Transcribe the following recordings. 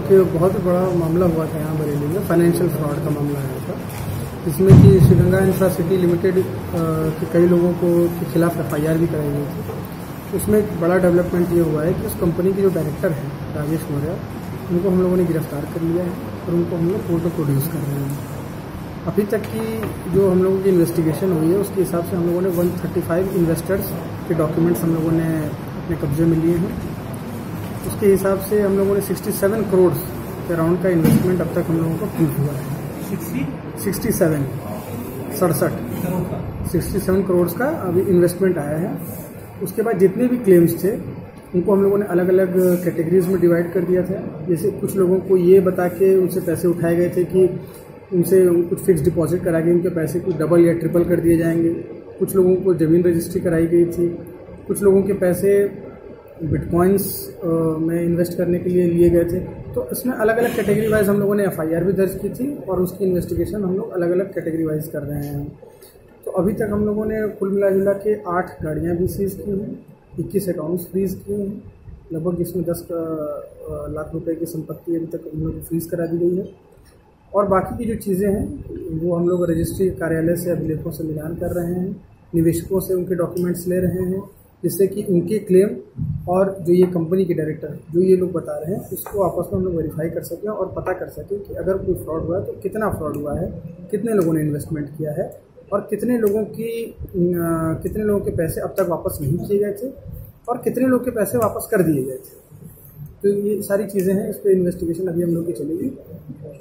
कि बहुत बड़ा मामला हुआ था यहाँ बरेली में, फाइनेंशियल फ्रॉड का मामला आया था, जिसमें कि श्रीगंगा इंफ्रा सिटी लिमिटेड के कई लोगों के खिलाफ FIR भी कराई गई थी। उसमें एक बड़ा डेवलपमेंट ये हुआ है कि उस कंपनी के जो डायरेक्टर हैं राजेश मौर्य, उनको हम लोगों ने गिरफ्तार कर लिया है और उनको हम लोग फोटो प्रोड्यूस कर रहे हैं। अभी तक की जो हम लोगों की इन्वेस्टिगेशन हुई है उसके हिसाब से हम लोगों ने 135 इन्वेस्टर्स के डॉक्यूमेंट्स हम लोगों ने अपने कब्जे में लिए हैं। उसके हिसाब से हम लोगों ने 67 करोड़ के अराउंड का इन्वेस्टमेंट अब तक हम लोगों को प्रूव हुआ है। 67 करोड़ का अभी इन्वेस्टमेंट आया है। उसके बाद जितने भी क्लेम्स थे उनको हम लोगों ने अलग अलग कैटेगरीज में डिवाइड कर दिया था। जैसे कुछ लोगों को ये बता के उनसे पैसे उठाए गए थे कि उनसे कुछ फिक्स डिपॉजिट करा के उनके पैसे कुछ डबल या ट्रिपल कर दिए जाएंगे। कुछ लोगों को ज़मीन रजिस्ट्री कराई गई थी। कुछ लोगों के पैसे बिटकॉइंस में इन्वेस्ट करने के लिए लिए गए थे। तो इसमें अलग अलग कैटेगरी वाइज हम लोगों ने FIR भी दर्ज की थी और उसकी इन्वेस्टिगेशन हम लोग अलग अलग कैटेगरी वाइज कर रहे हैं। तो अभी तक हम लोगों ने कुल मिला के 8 गाड़ियाँ भी सीज की हैं, 21 अकाउंट्स फ्रीज किए हैं। लगभग इसमें 10 लाख रुपए की संपत्ति अभी तक हम लोग फ्रीज करा दी गई है। और बाकी की जो चीज़ें हैं वो हम लोग रजिस्ट्री कार्यालय से अभिलेखों से मिलान कर रहे हैं, निवेशकों से उनके डॉक्यूमेंट्स ले रहे हैं, जिससे कि उनके क्लेम और जो ये कंपनी के डायरेक्टर जो ये लोग बता रहे हैं उसको आपस में हम लोग वेरीफाई कर सकें और पता कर सकें कि अगर कोई फ्रॉड हुआ है तो कितना फ्रॉड हुआ है, कितने लोगों ने इन्वेस्टमेंट किया है और कितने लोगों के पैसे अब तक वापस नहीं किए गए थे और कितने लोग के पैसे वापस कर दिए गए थे। तो ये सारी चीज़ें हैं, इस पर इन्वेस्टिगेशन अभी हम लोग की चलेगी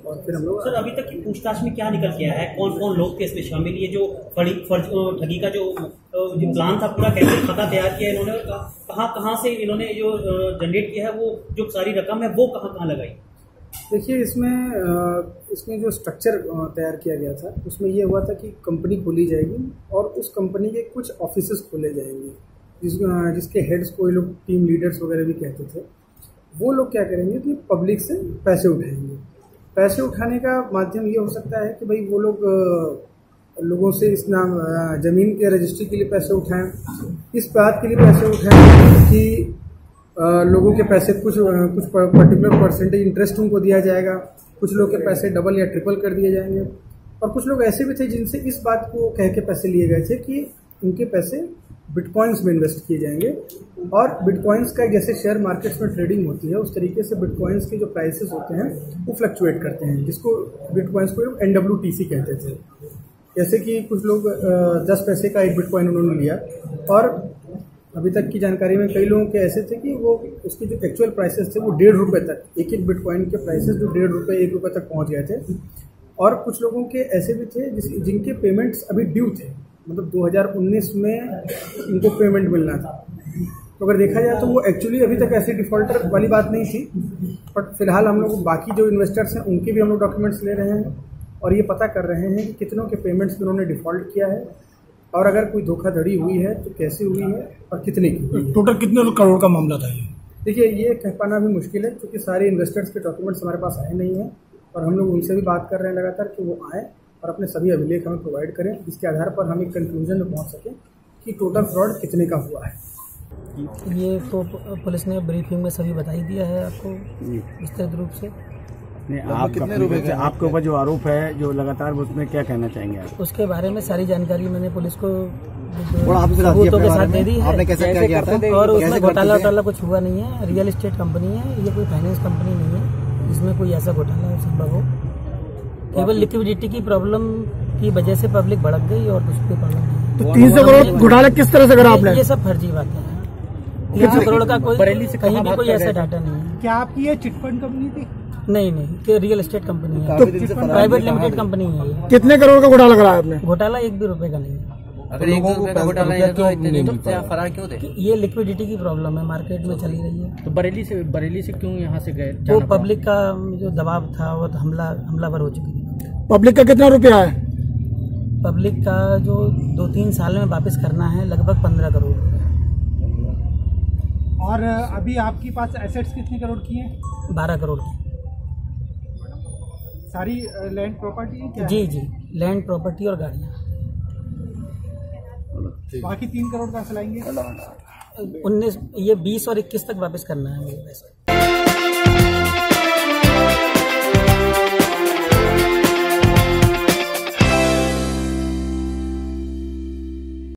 और फिर हम लोग। सर, अभी तक की पूछताछ में क्या निकल के आया है? कौन कौन लोग थे इसमें शामिल? ये जो ठगी का जो प्लान था पूरा, कैसे खाता तैयार किया इन्होंने और कहाँ से इन्होंने जो जनरेट किया है, वो जो सारी रकम है वो कहाँ लगाई? देखिए, इसमें जो स्ट्रक्चर तैयार किया गया था उसमें ये हुआ था कि कंपनी खोली जाएगी और उस कंपनी के कुछ ऑफिसेस खोले जाएंगे जिसके हेड्स को ये लोग टीम लीडर्स वगैरह भी कहते थे। वो लोग क्या करेंगे कि पब्लिक से पैसे उठाएंगे। पैसे उठाने का माध्यम ये हो सकता है कि भाई वो लोगों से इस नाम ज़मीन के रजिस्ट्री के लिए पैसे उठाएं, इस बात के लिए पैसे उठाएं कि लोगों के पैसे कुछ पर्टिकुलर परसेंटेज इंटरेस्ट उनको दिया जाएगा, कुछ लोग के पैसे डबल या ट्रिपल कर दिए जाएंगे। और कुछ लोग ऐसे भी थे जिनसे इस बात को कह के पैसे लिए गए थे कि उनके पैसे बिटकॉइंस में इन्वेस्ट किए जाएंगे और बिटकॉइंस का जैसे शेयर मार्केट्स में ट्रेडिंग होती है उस तरीके से बिटकॉइंस के जो प्राइसेस होते हैं वो फ्लक्चुएट करते हैं, जिसको बिटकॉइंस को NWTC कहते थे। जैसे कि कुछ लोग 10 पैसे का एक बिटकॉइन उन्होंने लिया और अभी तक की जानकारी में कई लोगों के ऐसे थे कि वो उसके जो एक्चुअल प्राइसेस थे वो 1.5 रुपये तक, एक बिटकॉइन के प्राइसेस जो 1.5 रुपये 1 रुपये तक पहुंच गए थे। और कुछ लोगों के ऐसे भी थे जिनके पेमेंट्स अभी ड्यू थे, मतलब 2019 में उनको पेमेंट मिलना था। तो अगर देखा जाए तो वो एक्चुअली अभी तक ऐसे डिफॉल्टर वाली बात नहीं थी, बट फिलहाल हम लोग बाकी जो इन्वेस्टर्स हैं उनके भी हम लोग डॉक्यूमेंट्स ले रहे हैं और ये पता कर रहे हैं कि कितनों के पेमेंट्स उन्होंने डिफॉल्ट किया है और अगर कोई धोखाधड़ी हुई है तो कैसे हुई है और कितने की हुई है। टोटल कितने करोड़ का मामला था ये? देखिए, ये कह पाना भी मुश्किल है क्योंकि सारे इन्वेस्टर्स के डॉक्यूमेंट्स हमारे पास आए नहीं हैं और हम लोग उनसे भी बात कर रहे हैं लगातार कि वो आए और अपने सभी अभिलेख हमें प्रोवाइड करें, जिसके आधार पर हम एक कंक्लूजन में पहुंच सकें कि टोटल फ्रॉड कितने का हुआ है। ये तो पुलिस ने ब्रीफिंग में सभी बता ही दिया है आपको विस्तृत रूप से। नहीं, आप कितने रुपए के आपके ऊपर जो आरोप है जो लगातार, उसमें क्या कहना चाहेंगे आप? उसके बारे में सारी जानकारी मैंने पुलिस को सबूतों के साथ दे दी है। आपने कैसे क्या किया था? और उसमें घोटाला कुछ हुआ नहीं है। रियल एस्टेट कंपनी है, ये कोई फाइनेंस कंपनी नहीं है जिसमें कोई ऐसा घोटाला संभव हो। केवल लिक्विडिटी की प्रॉब्लम की वजह से पब्लिक भड़क गई और कुछ भी प्रॉब्लम नहीं। तो 300 करोड़ घोटाला किस तरह से करा आपने? ये सब फर्जी बातें हैं। 300 करोड़ का कोई कहीं भी कोई ऐसा डाटा नहीं है। क्या आपकी ये चिटफंड कंपनी थी? नहीं, रियल एस्टेट कंपनी है, प्राइवेट लिमिटेड कंपनी है। कितने करोड़ का घोटाला कराया आपने? घोटाला 1 भी रुपए का नहीं है। अगर 1 रुपए का घोटाला है तो इतने फरार क्यों थे? ये लिक्विडिटी की प्रॉब्लम है, मार्केट में चली रही है। तो बरेली से क्यों यहाँ से गए? वो पब्लिक का जो दबाव था वो तो हमलावर हो चुकी थी। पब्लिक का कितना रुपया है? पब्लिक का जो 2-3 साल में वापस करना है लगभग 15 करोड़। और अभी आपके पास एसेट्स कितने करोड़ की हैं? 12 करोड़ की। सारी लैंड प्रॉपर्टी? जी, लैंड प्रॉपर्टी और गाड़ियाँ। बाकी 3 करोड़ का चलाएंगे। 19 ये 20 और 21 तक वापस करना है मुझे पैसा।